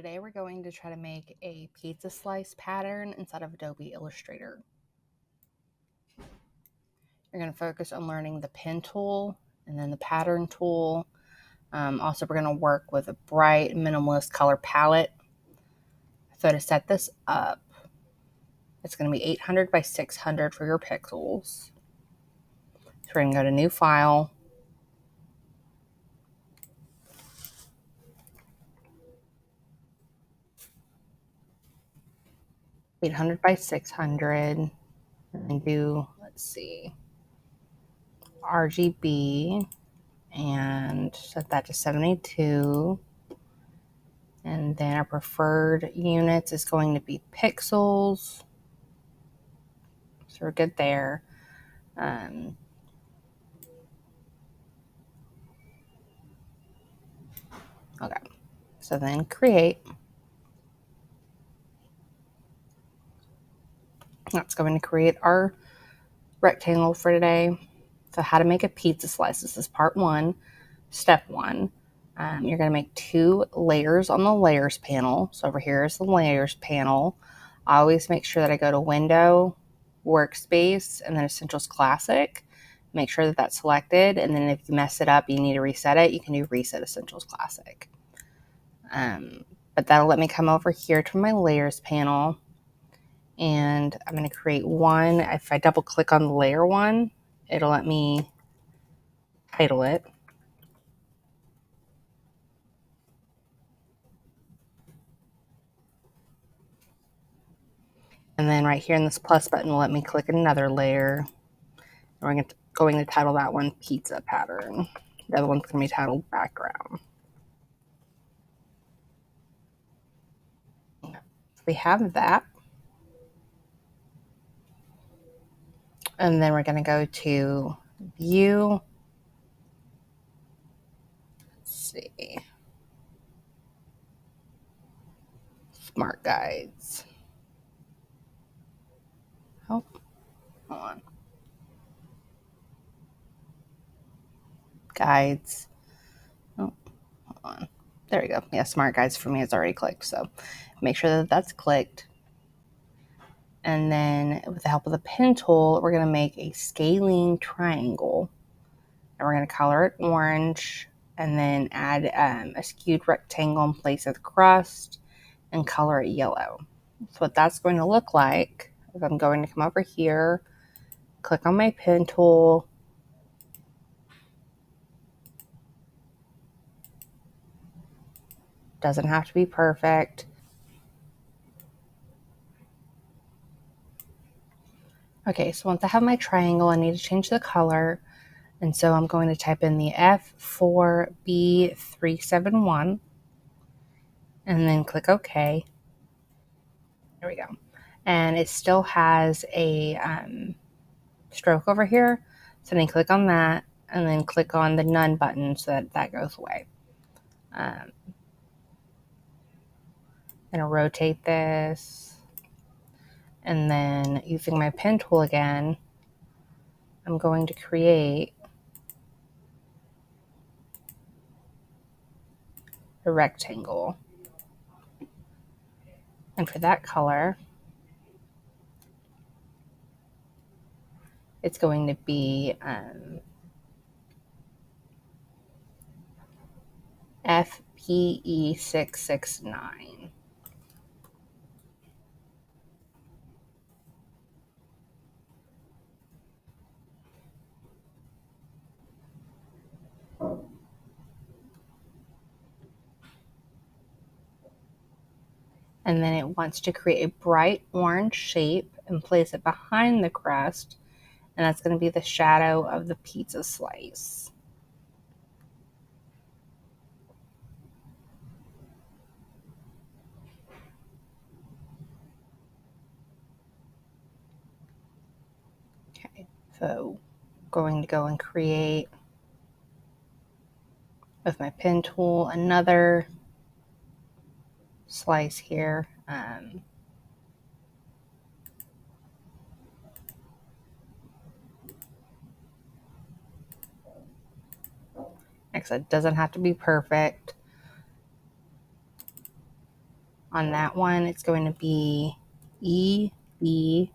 Today we're going to try to make a pizza slice pattern inside of Adobe Illustrator. You're going to focus on learning the pen tool and then the pattern tool. Also, we're going to work with a bright minimalist color palette. So to set this up, it's going to be 800 by 600 for your pixels. So we're going to go to New File. $800 by 600 and do, let's see, RGB and set that to 72. And then our preferred units is going to be pixels. So we're good there. Okay, so then create. That's going to create our rectangle for today. So how to make a pizza slice. This is part 1, step 1. You're going to make 2 layers on the layers panel. So over here is the layers panel. I always make sure that I go to Window, Workspace, and then Essentials Classic. Make sure that that's selected, and then if you mess it up, you need to reset it, you can do Reset Essentials Classic. But that'll let me come over here to my layers panel, and I'm going to create one. If I double click on the layer one, it'll let me title it. And then right here in this plus button will let me click another layer. And we're going to title that one Pizza Pattern. The other one's going to be titled Background. So we have that. And then we're going to go to View. Let's see. Smart Guides. Oh, hold on. Guides. Oh, hold on. There we go. Yeah, Smart Guides for me is already clicked. So make sure that that's clicked. And then with the help of the pen tool, we're going to make a scalene triangle. And we're going to color it orange and then add a skewed rectangle in place of the crust and color it yellow. So what that's going to look like is I'm going to come over here, click on my pen tool, doesn't have to be perfect. Okay, so once I have my triangle, I need to change the color. And so I'm going to type in the F4B371 and then click OK. There we go. And it still has a stroke over here. So then click on that and then click on the none button so that goes away. I'm going to rotate this. And then using my pen tool again, I'm going to create a rectangle. And for that color, it's going to be FPE669. And then it wants to create a bright orange shape and place it behind the crust. And that's going to be the shadow of the pizza slice. Okay, so going to go and create with my pen tool another slice here. Like I said, it doesn't have to be perfect. On that one, it's going to be EB7B51.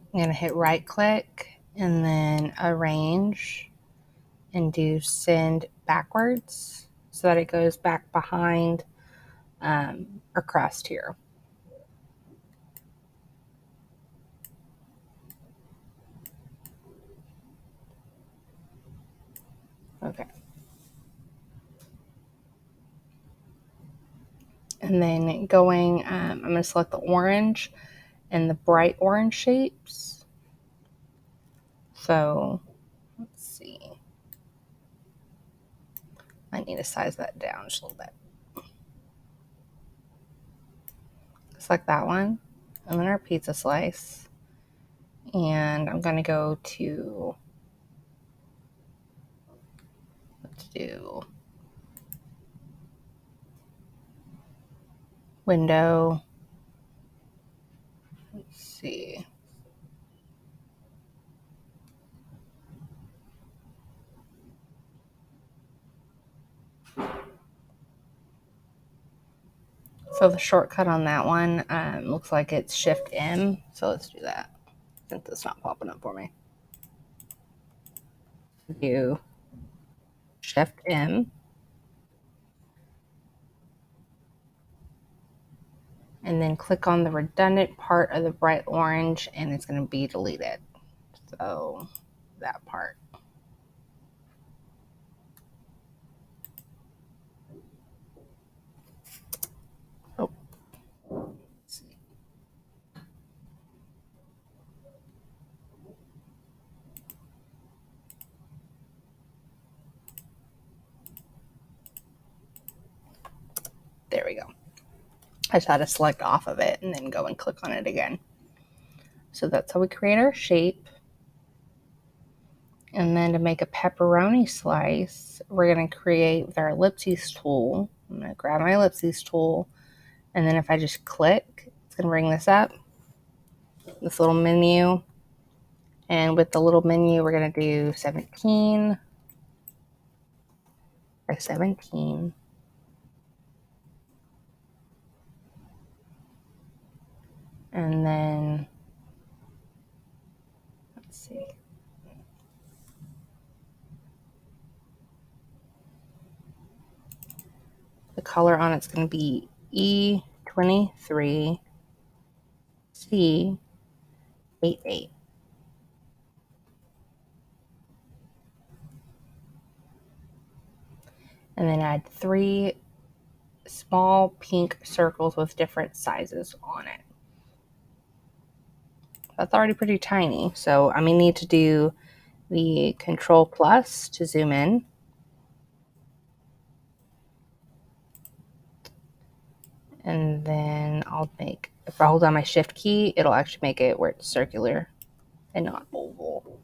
I'm going to hit right click and then arrange and do send backwards so that it goes back behind our crust here. Okay. And then going, I'm going to select the orange and the bright orange shapes. So let's see. I need to size that down just a little bit. Select that one and then our pizza slice. And I'm going to go to, let's do window. Let's see. So the shortcut on that one looks like it's Shift M. So let's do that since it's not popping up for me. Do Shift M. And then click on the redundant part of the bright orange and it's going to be deleted. So that part. Oh, let's see. There we go. I just had to select off of it and then go and click on it again. So that's how we create our shape. And then to make a pepperoni slice, we're going to create with our ellipses tool. I'm going to grab my ellipses tool. And then if I just click, it's going to bring this up, this little menu. And with the little menu, we're going to do 17 by 17. And then, let's see. The color on it's going to be E23C88. And then add 3 small pink circles with different sizes on it. That's already pretty tiny, so I'm going to need to do the Control Plus to zoom in. And then I'll make, if I hold down my Shift key, it'll actually make it where it's circular and not oval.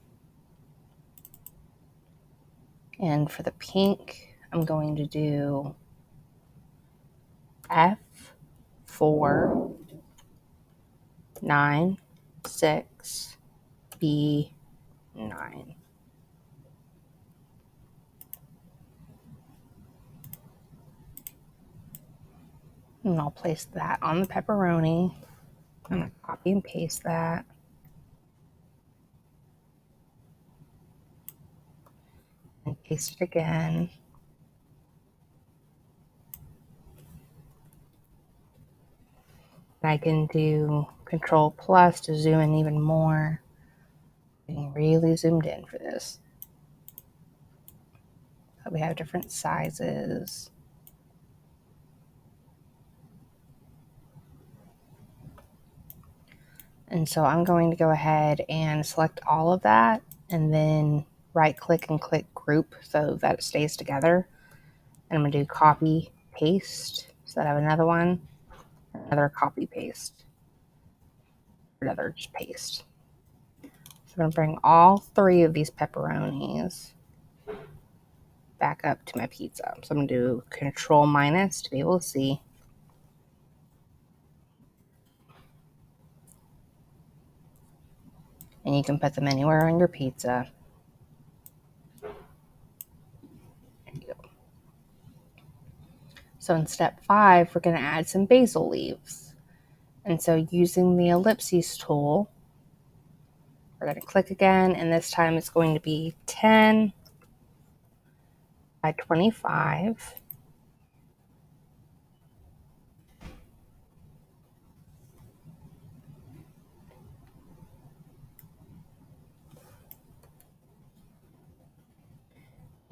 And for the pink, I'm going to do F496B9. And I'll place that on the pepperoni. I'm going to copy and paste that. And paste it again. And I can do Control Plus to zoom in even more. Getting really zoomed in for this. So we have different sizes. And so I'm going to go ahead and select all of that and then right click and click group so that it stays together. And I'm going to do copy, paste. So that I have another one, another copy, paste, another just paste. So I'm going to bring all 3 of these pepperonis back up to my pizza. So I'm going to do Control minus to be able to see. and you can put them anywhere on your pizza. There you go. So in step 5, we're going to add some basil leaves. And so using the ellipses tool, we're going to click again, and this time it's going to be 10 by 25.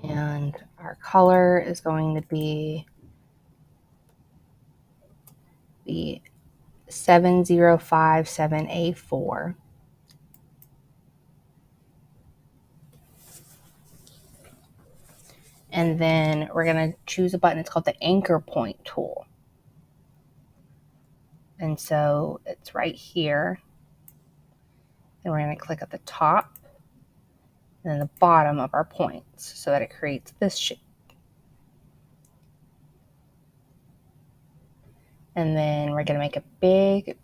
And our color is going to be the 7057A4. And then we're going to choose a button. It's called the anchor point tool. And so it's right here. And we're going to click at the top and then the bottom of our points so that it creates this shape. And then we're going to make a big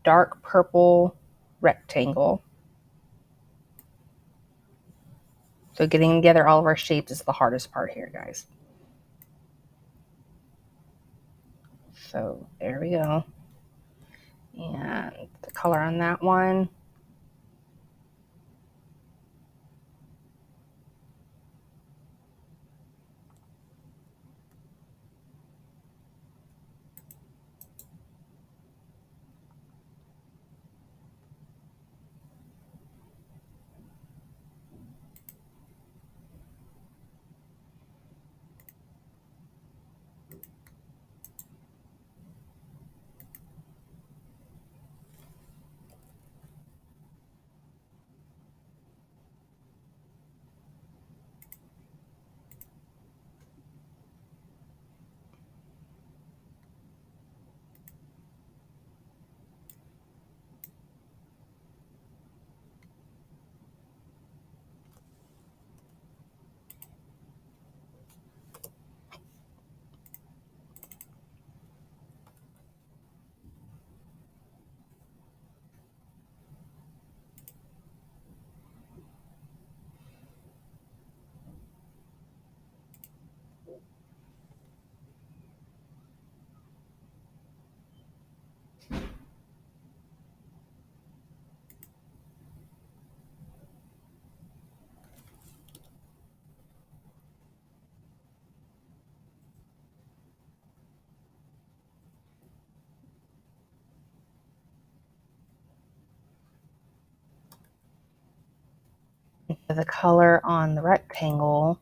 dark purple rectangle. So getting together all of our shapes is the hardest part here, guys. So there we go. And the color on that one. The color on the rectangle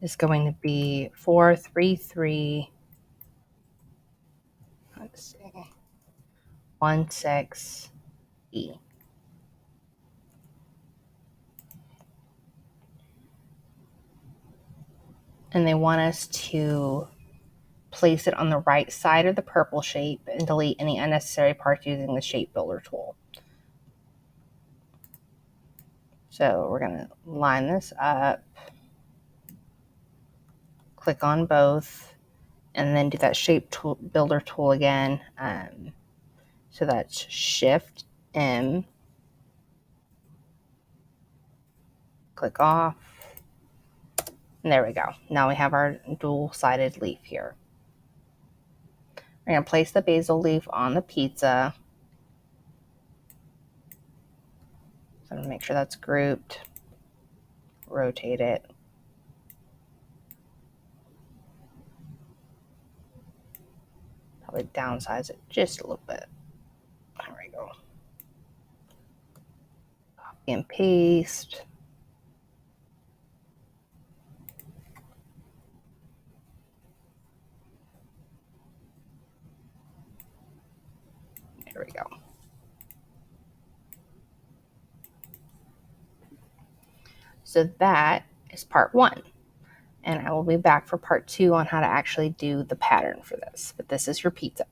is going to be 433. Let's see. 16E. And they want us to place it on the right side of the purple shape and delete any unnecessary parts using the shape builder tool. So we're going to line this up, click on both, and then do that shape builder tool again. So that's Shift M, click off, and there we go. Now we have our dual-sided leaf here. We're going to place the basil leaf on the pizza. So I'm going to make sure that's grouped, rotate it. Probably downsize it just a little bit. There we go. Copy and paste. There we go. So that is part 1. And I will be back for part 2 on how to actually do the pattern for this. But this is your pizza.